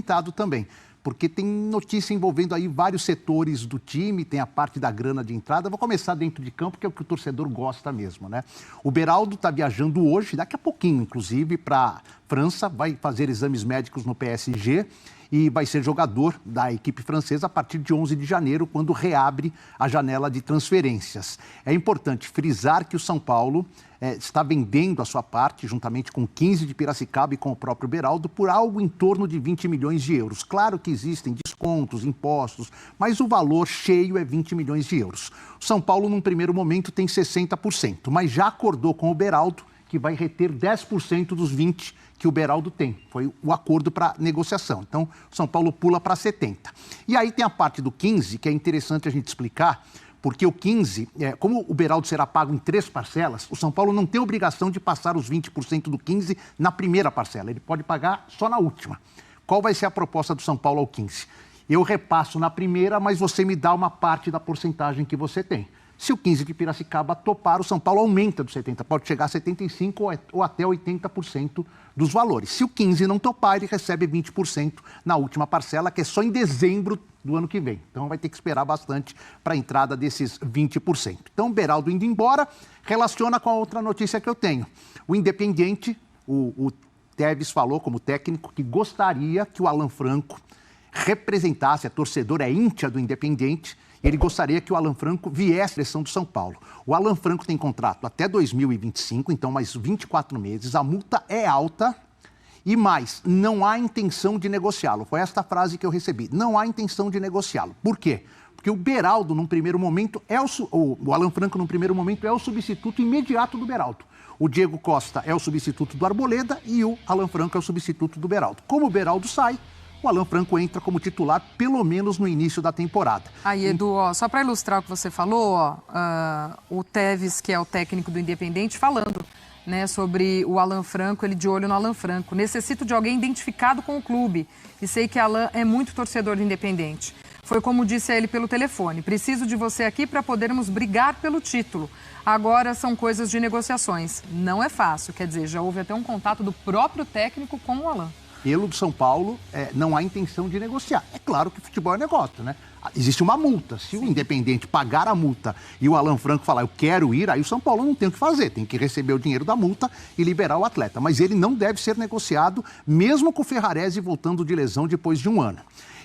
movimentado também, porque tem notícia envolvendo aí vários setores do time, tem a parte da grana de entrada. Vou começar dentro de campo, que é o que o torcedor gosta mesmo, né? O Beraldo está viajando hoje, daqui a pouquinho, inclusive, para França, vai fazer exames médicos no PSG e vai ser jogador da equipe francesa a partir de 11 de janeiro, quando reabre a janela de transferências. É importante frisar que o São Paulo está vendendo a sua parte, juntamente com 15 de Piracicaba e com o próprio Beraldo, por algo em torno de 20 milhões de euros. Claro que existem descontos, impostos, mas o valor cheio é 20 milhões de euros. O São Paulo, num primeiro momento, tem 60%, mas já acordou com o Beraldo que vai reter 10% dos 20% que o Beraldo tem. Foi o acordo para negociação. Então, o São Paulo pula para 70%. E aí tem a parte do 15%, que é interessante a gente explicar, porque o 15%, como o Beraldo será pago em 3 parcelas, o São Paulo não tem obrigação de passar os 20% do 15% na primeira parcela. Ele pode pagar só na última. Qual vai ser a proposta do São Paulo ao 15%? Eu repasso na primeira, mas você me dá uma parte da porcentagem que você tem. Se o 15 de Piracicaba topar, o São Paulo aumenta dos 70%, pode chegar a 75% ou até 80% dos valores. Se o 15 não topar, ele recebe 20% na última parcela, que é só em dezembro do ano que vem. Então vai ter que esperar bastante para a entrada desses 20%. Então o Beraldo indo embora, relaciona com a outra notícia que eu tenho. O Independiente, o Tevez falou como técnico que gostaria que o Alan Franco representasse, a torcedora íntia do Independiente, ele gostaria que o Alan Franco viesse à seleção do São Paulo. O Alan Franco tem contrato até 2025, então mais 24 meses. A multa é alta e mais, não há intenção de negociá-lo. Foi esta frase que eu recebi. Não há intenção de negociá-lo. Por quê? Porque o Beraldo, num primeiro momento, o Alan Franco, num primeiro momento, é o substituto imediato do Beraldo. O Diego Costa é o substituto do Arboleda e o Alan Franco é o substituto do Beraldo. Como o Beraldo sai, o Alan Franco entra como titular, pelo menos no início da temporada. Aí, Edu, só para ilustrar o que você falou, o Tevez, que é o técnico do Independiente, falando, né, sobre o Alan Franco, ele de olho no Alan Franco. Necessito de alguém identificado com o clube e sei que Alan é muito torcedor do Independiente. Foi como disse a ele pelo telefone, preciso de você aqui para podermos brigar pelo título. Agora são coisas de negociações. Não é fácil, quer dizer, já houve até um contato do próprio técnico com o Alan. Pelo do São Paulo, não há intenção de negociar. É claro que futebol é negócio, né? Existe uma multa. Se o Independente pagar a multa e o Alan Franco falar, eu quero ir, aí o São Paulo não tem o que fazer. Tem que receber o dinheiro da multa e liberar o atleta. Mas ele não deve ser negociado, mesmo com o Ferrarese voltando de lesão depois de um ano.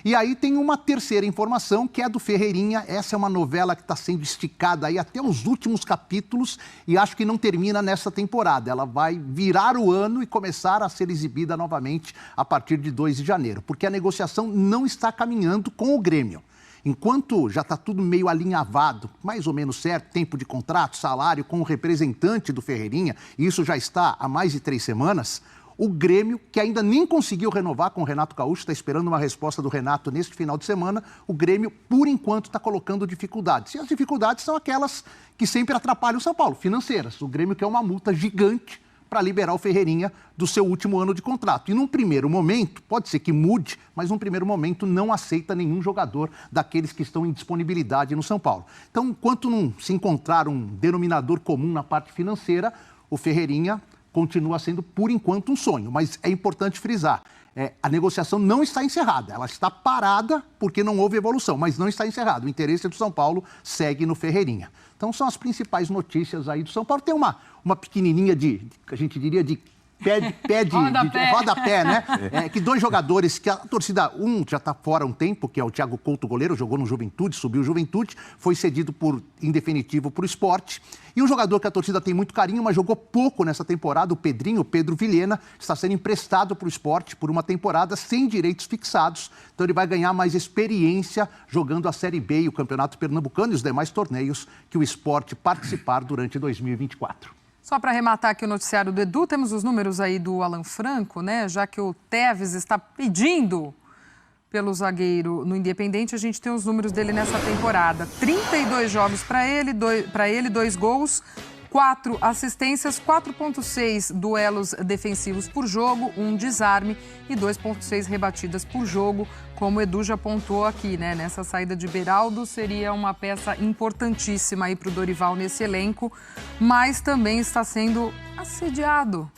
E aí tem uma terceira informação, que é do Ferreirinha. Essa é uma novela que está sendo esticada aí até os últimos capítulos e acho que não termina nessa temporada. Ela vai virar o ano e começar a ser exibida novamente a partir de 2 de janeiro, porque a negociação não está caminhando com o Grêmio. Enquanto já está tudo meio alinhavado, mais ou menos certo, tempo de contrato, salário com o representante do Ferreirinha, e isso já está há mais de 3 semanas, o Grêmio, que ainda nem conseguiu renovar com o Renato Gaúcho, está esperando uma resposta do Renato neste final de semana, o Grêmio, por enquanto, está colocando dificuldades. E as dificuldades são aquelas que sempre atrapalham o São Paulo, financeiras. O Grêmio quer uma multa gigante para liberar o Ferreirinha do seu último ano de contrato. E num primeiro momento, pode ser que mude, mas num primeiro momento não aceita nenhum jogador daqueles que estão em disponibilidade no São Paulo. Então, enquanto não se encontrar um denominador comum na parte financeira, o Ferreirinha continua sendo, por enquanto, um sonho. Mas é importante frisar, a negociação não está encerrada. Ela está parada porque não houve evolução, mas não está encerrada. O interesse do São Paulo segue no Ferreirinha. Então, são as principais notícias aí do São Paulo. Tem uma pequenininha a gente diria, de rodapé, né? Que 2 jogadores que a torcida, um já está fora há um tempo, que é o Thiago Couto, goleiro, jogou no Juventude, subiu o Juventude, foi cedido em definitivo para o Sport. E um jogador que a torcida tem muito carinho, mas jogou pouco nessa temporada, o Pedro Vilhena, está sendo emprestado para o Sport por uma temporada sem direitos fixados. Então ele vai ganhar mais experiência jogando a Série B e o Campeonato Pernambucano e os demais torneios que o Sport participar durante 2024. Só para arrematar aqui o noticiário do Edu, temos os números aí do Alan Franco, né? Já que o Tevez está pedindo pelo zagueiro no Independente, a gente tem os números dele nessa temporada. 32 jogos para ele, 2 gols, 4 assistências, 4,6 duelos defensivos por jogo, 1 desarme e 2,6 rebatidas por jogo, como o Edu já apontou aqui, né? Nessa saída de Beraldo seria uma peça importantíssima aí para o Dorival nesse elenco, mas também está sendo assediado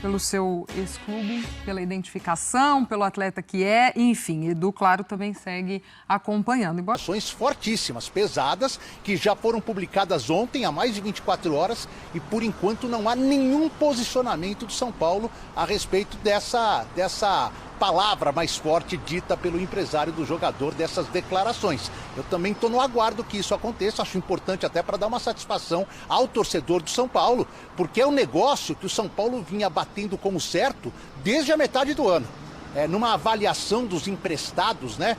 pelo seu ex-clube, pela identificação, pelo atleta que é, enfim, Edu, claro, também segue acompanhando. Ações fortíssimas, pesadas, que já foram publicadas ontem, há mais de 24 horas, e por enquanto não há nenhum posicionamento do São Paulo a respeito dessa palavra mais forte dita pelo empresário do jogador, dessas declarações. Eu também estou no aguardo que isso aconteça, acho importante até para dar uma satisfação ao torcedor do São Paulo, porque é um negócio que o São Paulo vinha batendo como certo desde a metade do ano. Numa avaliação dos emprestados, né?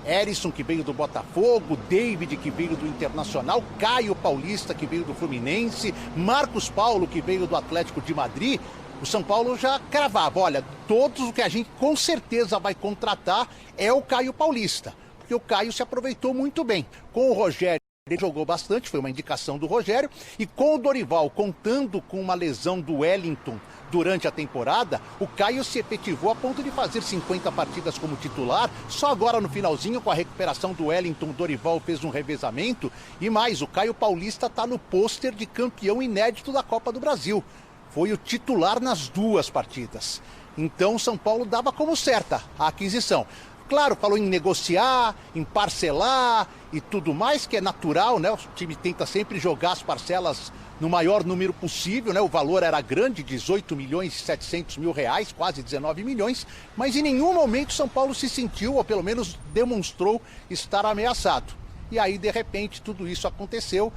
Erisson, que veio do Botafogo, David, que veio do Internacional, Caio Paulista, que veio do Fluminense, Marcos Paulo, que veio do Atlético de Madrid. O São Paulo já cravava, olha, todos o que a gente com certeza vai contratar é o Caio Paulista, porque o Caio se aproveitou muito bem. Com o Rogério, ele jogou bastante, foi uma indicação do Rogério, e com o Dorival, contando com uma lesão do Wellington durante a temporada, o Caio se efetivou a ponto de fazer 50 partidas como titular. Só agora no finalzinho, com a recuperação do Wellington, o Dorival fez um revezamento, e mais, o Caio Paulista está no pôster de campeão inédito da Copa do Brasil. Foi o titular nas 2 partidas. Então, o São Paulo dava como certa a aquisição. Claro, falou em negociar, em parcelar e tudo mais, que é natural, né? O time tenta sempre jogar as parcelas no maior número possível, né? O valor era grande, 18 milhões e 700 mil reais, quase 19 milhões, mas em nenhum momento o São Paulo se sentiu, ou pelo menos demonstrou estar ameaçado. E aí, de repente, tudo isso aconteceu.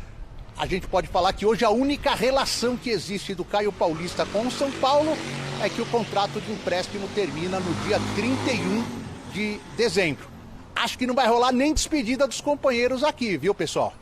A gente pode falar que hoje a única relação que existe do Caio Paulista com o São Paulo é que o contrato de empréstimo termina no dia 31 de dezembro. Acho que não vai rolar nem despedida dos companheiros aqui, viu, pessoal?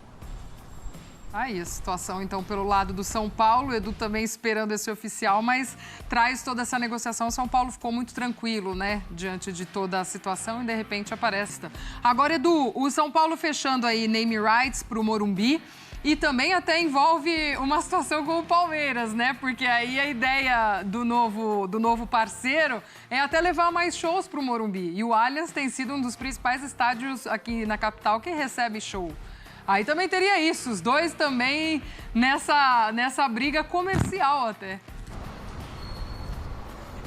Aí a situação, então, pelo lado do São Paulo, o Edu também esperando esse oficial, mas traz toda essa negociação. O São Paulo ficou muito tranquilo, né, diante de toda a situação e, de repente, aparece. Agora, Edu, o São Paulo fechando aí name rights para o Morumbi. E também até envolve uma situação com o Palmeiras, né? Porque aí a ideia do novo parceiro é até levar mais shows para o Morumbi. E o Allianz tem sido um dos principais estádios aqui na capital que recebe show. Aí também teria isso, os dois também nessa briga comercial até.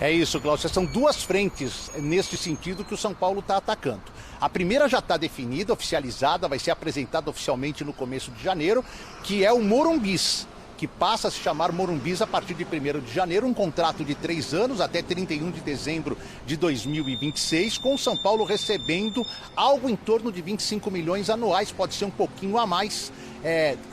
É isso, Glaucia. São 2 frentes neste sentido que o São Paulo está atacando. A primeira já está definida, oficializada, vai ser apresentada oficialmente no começo de janeiro, que é o Morumbis, que passa a se chamar Morumbis a partir de 1º de janeiro, um contrato de 3 anos até 31 de dezembro de 2026, com o São Paulo recebendo algo em torno de 25 milhões anuais, pode ser um pouquinho a mais,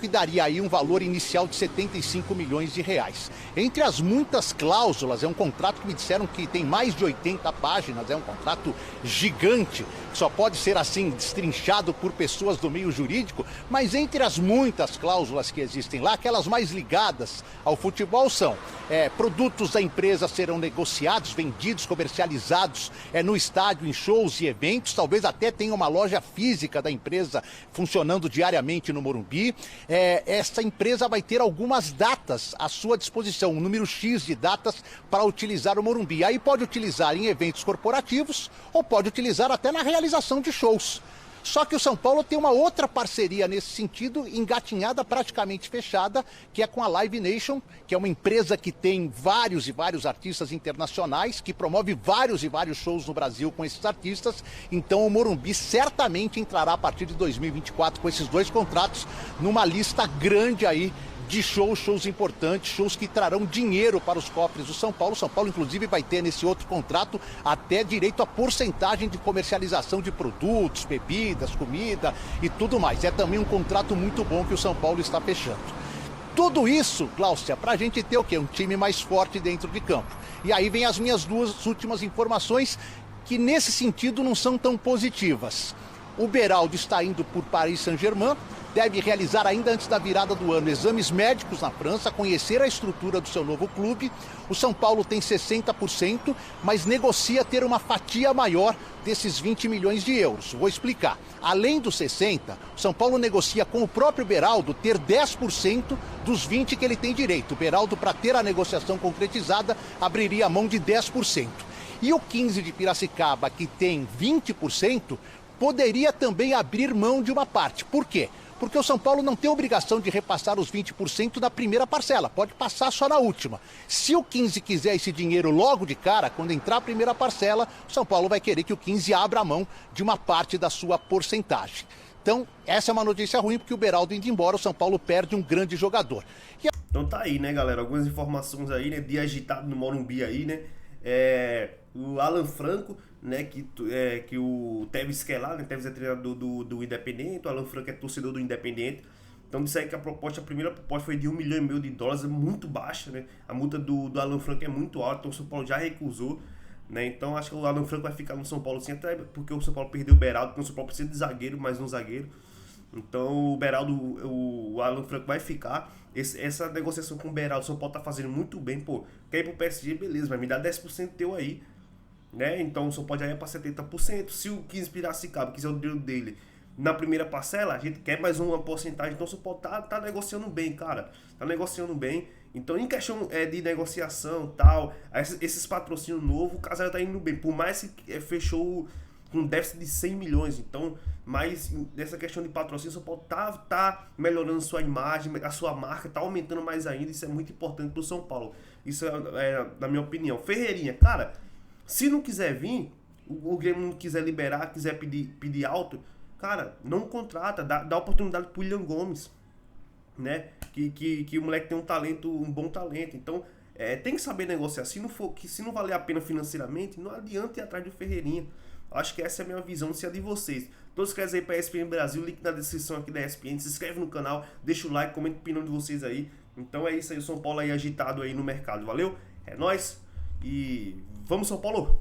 que daria aí um valor inicial de 75 milhões de reais. Entre as muitas cláusulas, é um contrato que me disseram que tem mais de 80 páginas, é um contrato gigante, que só pode ser assim destrinchado por pessoas do meio jurídico, mas entre as muitas cláusulas que existem lá, aquelas mais ligadas ao futebol são produtos da empresa serão negociados, vendidos, comercializados no estádio, em shows e eventos, talvez até tenha uma loja física da empresa funcionando diariamente no Morumbi. Essa empresa vai ter algumas datas à sua disposição, um número X de datas para utilizar o Morumbi. Aí pode utilizar em eventos corporativos ou pode utilizar até na realização de shows. Só que o São Paulo tem uma outra parceria nesse sentido, engatinhada, praticamente fechada, que é com a Live Nation, que é uma empresa que tem vários e vários artistas internacionais, que promove vários e vários shows no Brasil com esses artistas. Então o Morumbi certamente entrará a partir de 2024 com esses 2 contratos numa lista grande aí de shows importantes, shows que trarão dinheiro para os cofres do São Paulo. São Paulo, inclusive, vai ter nesse outro contrato até direito a porcentagem de comercialização de produtos, bebidas, comida e tudo mais. É também um contrato muito bom que o São Paulo está fechando. Tudo isso, Glaucia, para a gente ter o quê? Um time mais forte dentro de campo. E aí vem as minhas 2 últimas informações que, nesse sentido, não são tão positivas. O Beraldo está indo por Paris Saint-Germain, deve realizar ainda antes da virada do ano exames médicos na França, conhecer a estrutura do seu novo clube. O São Paulo tem 60%, mas negocia ter uma fatia maior desses 20 milhões de euros. Vou explicar. Além dos 60%, o São Paulo negocia com o próprio Beraldo ter 10% dos 20% que ele tem direito. O Beraldo, para ter a negociação concretizada, abriria a mão de 10%. E o 15% de Piracicaba, que tem 20%, poderia também abrir mão de uma parte. Por quê? Porque o São Paulo não tem obrigação de repassar os 20% da primeira parcela, pode passar só na última. Se o 15 quiser esse dinheiro logo de cara, quando entrar a primeira parcela, o São Paulo vai querer que o 15 abra a mão de uma parte da sua porcentagem. Então, essa é uma notícia ruim, porque o Beraldo indo embora, o São Paulo perde um grande jogador. Então tá aí, né, galera? Algumas informações aí, né? Dia agitado no Morumbi aí, né? O Alan Franco, né? Que o Tevez quer lá, né? Tevez é treinador do Independente, o Alan Franco é torcedor do Independente. Então disso aí que a primeira proposta foi de $1,5 milhão, é muito baixa, né? A multa do Alan Franco é muito alta, então o São Paulo já recusou, né? Então acho que o Alan Franco vai ficar no São Paulo sim, até porque o São Paulo perdeu o Beraldo, então o São Paulo precisa de zagueiro, mais um zagueiro. Então o Beraldo, o Alan Franco vai ficar. Essa negociação com o Beraldo, o São Paulo tá fazendo muito bem, pô. Quer ir pro PSG, beleza, mas me dá 10% teu aí, né? Então o São Paulo já ia pra 70%. Se o 15 Piracicaba quiser o dinheiro dele na primeira parcela, a gente quer mais uma porcentagem. Então o São Paulo tá negociando bem, cara. Tá negociando bem. Então em questão de negociação tal, esses patrocínios novos, o Casares tá indo bem. Por mais que fechou com um déficit de 100 milhões. Então, mas nessa questão de patrocínio, o São Paulo tá melhorando sua imagem, a sua marca, tá aumentando mais ainda. Isso é muito importante pro São Paulo. Isso é na minha opinião. Ferreirinha, cara, se não quiser vir, o Grêmio não quiser liberar, quiser pedir alto, cara, não contrata, dá oportunidade pro William Gomes, né? Que o moleque tem um bom talento. Então, tem que saber negociar. Se não valer a pena financeiramente, não adianta ir atrás do Ferreirinha. Acho que essa é a minha visão, se é de vocês. Todos que querem ir para a ESPN Brasil, link na descrição aqui da ESPN. Se inscreve no canal, deixa o like, comenta a opinião de vocês aí. Então é isso aí, o São Paulo aí agitado aí no mercado. Valeu? É nóis e vamos São Paulo!